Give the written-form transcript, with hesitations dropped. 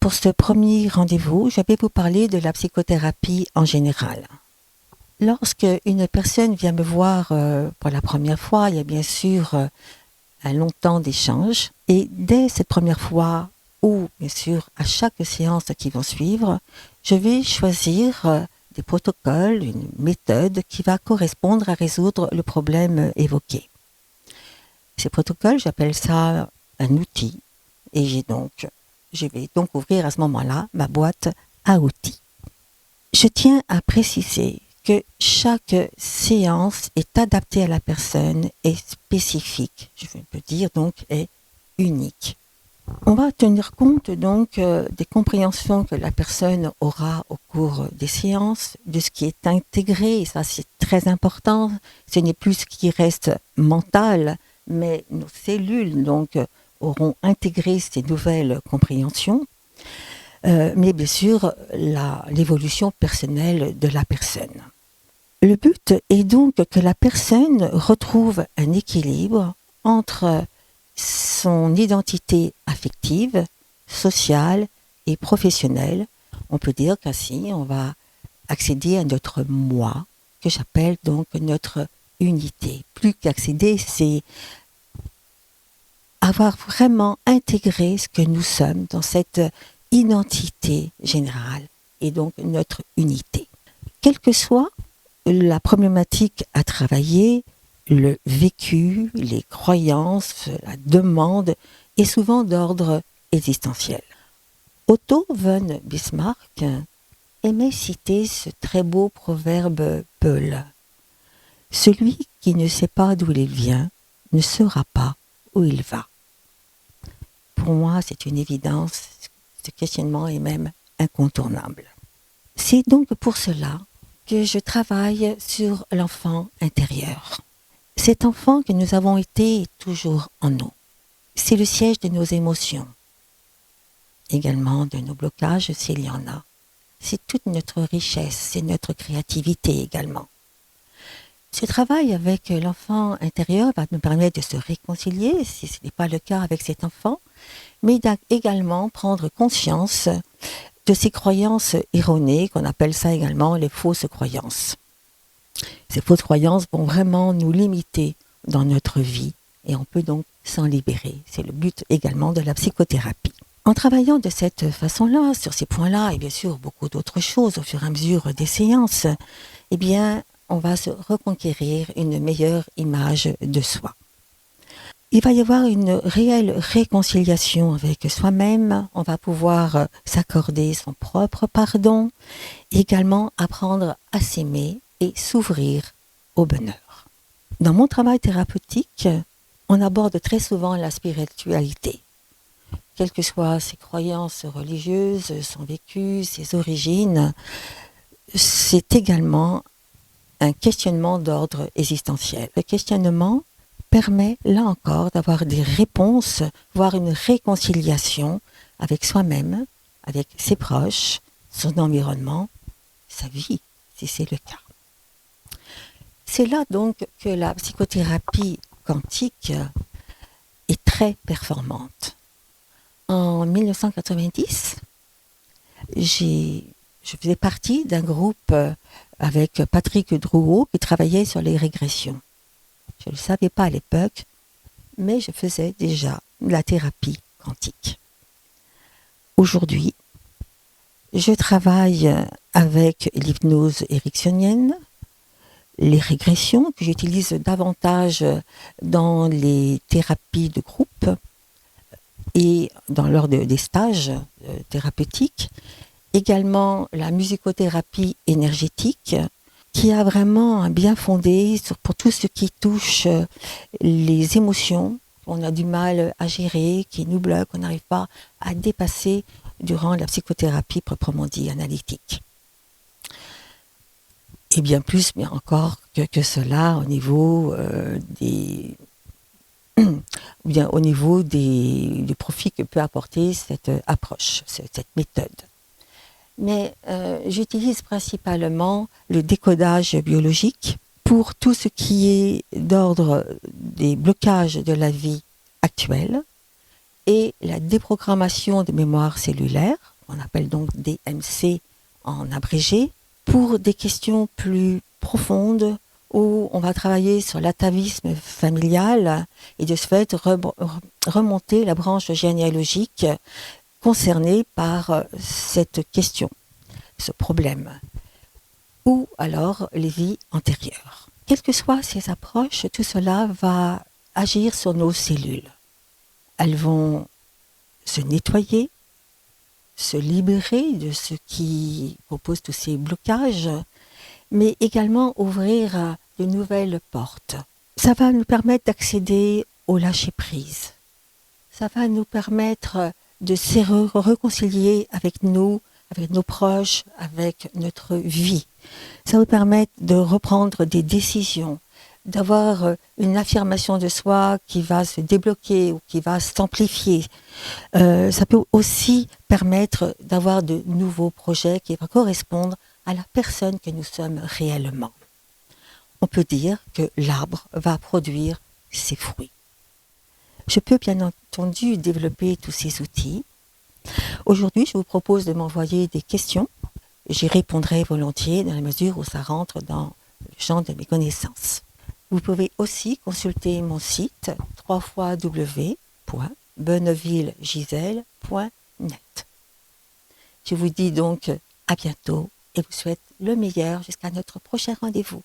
Pour ce premier rendez-vous, je vais vous parler de la psychothérapie en général. Lorsque une personne vient me voir pour la première fois, il y a bien sûr un long temps d'échange. Et dès cette première fois, ou bien sûr à chaque séance qui vont suivre, je vais choisir des protocoles, une méthode qui va correspondre à résoudre le problème évoqué. Ces protocoles, j'appelle ça un outil. Et je vais donc ouvrir à ce moment-là ma boîte à outils. Je tiens à préciser que chaque séance est adaptée à la personne, est spécifique, je peux dire donc est unique. On va tenir compte donc des compréhensions que la personne aura au cours des séances, de ce qui est intégré, et ça c'est très important, ce n'est plus ce qui reste mental, mais nos cellules donc auront intégré ces nouvelles compréhensions, mais bien sûr l'évolution personnelle de la personne. Le but est donc que la personne retrouve un équilibre entre son identité affective, sociale et professionnelle. On peut dire qu'ainsi, on va accéder à notre moi, que j'appelle donc notre unité. Plus qu'accéder, c'est avoir vraiment intégré ce que nous sommes dans cette identité générale et donc notre unité. Quelle que soit la problématique à travailler, le vécu, les croyances, la demande est souvent d'ordre existentiel. Otto von Bismarck aimait citer ce très beau proverbe peul. Celui qui ne sait pas d'où il vient ne saura pas où il va. Pour moi, c'est une évidence, ce questionnement est même incontournable. C'est donc pour cela que je travaille sur l'enfant intérieur. Cet enfant que nous avons été est toujours en nous. C'est le siège de nos émotions, également de nos blocages s'il y en a. C'est toute notre richesse, c'est notre créativité également. Ce travail avec l'enfant intérieur va nous permettre de se réconcilier, si ce n'est pas le cas avec cet enfant, mais également prendre conscience de ces croyances erronées, qu'on appelle ça également les fausses croyances. Ces fausses croyances vont vraiment nous limiter dans notre vie et on peut donc s'en libérer. C'est le but également de la psychothérapie. En travaillant de cette façon-là, sur ces points-là, et bien sûr beaucoup d'autres choses au fur et à mesure des séances, eh bien, on va se reconquérir une meilleure image de soi. Il va y avoir une réelle réconciliation avec soi-même. On va pouvoir s'accorder son propre pardon, également apprendre à s'aimer et s'ouvrir au bonheur. Dans mon travail thérapeutique, on aborde très souvent la spiritualité. Quelles que soient ses croyances religieuses, son vécu, ses origines, c'est également un questionnement d'ordre existentiel. Le questionnement permet, là encore, d'avoir des réponses, voire une réconciliation avec soi-même, avec ses proches, son environnement, sa vie, si c'est le cas. C'est là donc que la psychothérapie quantique est très performante. En 1990, je faisais partie d'un groupe avec Patrick Drouot qui travaillait sur les régressions. Je ne le savais pas à l'époque, mais je faisais déjà la thérapie quantique. Aujourd'hui, je travaille avec l'hypnose ericksonienne, les régressions que j'utilise davantage dans les thérapies de groupe et lors des stages thérapeutiques. Également la musicothérapie énergétique qui a vraiment un bien fondé pour tout ce qui touche les émotions qu'on a du mal à gérer, qui nous bloquent, qu'on n'arrive pas à dépasser durant la psychothérapie proprement dit analytique. Et bien plus, mais encore que cela au niveau du profit que peut apporter cette approche, cette méthode. Mais j'utilise principalement le décodage biologique pour tout ce qui est d'ordre des blocages de la vie actuelle et la déprogrammation de mémoire cellulaire, on appelle donc DMC en abrégé, pour des questions plus profondes où on va travailler sur l'atavisme familial et de ce fait remonter la branche généalogique concernée par cette question, ce problème, ou alors les vies antérieures. Quelles que soient ces approches, tout cela va agir sur nos cellules. Elles vont se nettoyer, se libérer de ce qui propose tous ces blocages, mais également ouvrir de nouvelles portes. Ça va nous permettre d'accéder au lâcher-prise. Ça va nous permettre de se réconcilier avec nous, avec nos proches, avec notre vie. Ça va nous permettre de reprendre des décisions, d'avoir une affirmation de soi qui va se débloquer ou qui va s'amplifier. Ça peut aussi permettre d'avoir de nouveaux projets qui vont correspondre à la personne que nous sommes réellement. On peut dire que l'arbre va produire ses fruits. Je peux bien entendu développer tous ces outils. Aujourd'hui, je vous propose de m'envoyer des questions. J'y répondrai volontiers dans la mesure où ça rentre dans le champ de mes connaissances. Vous pouvez aussi consulter mon site www.bonnevillegiselle.net. Je vous dis donc à bientôt et vous souhaite le meilleur jusqu'à notre prochain rendez-vous.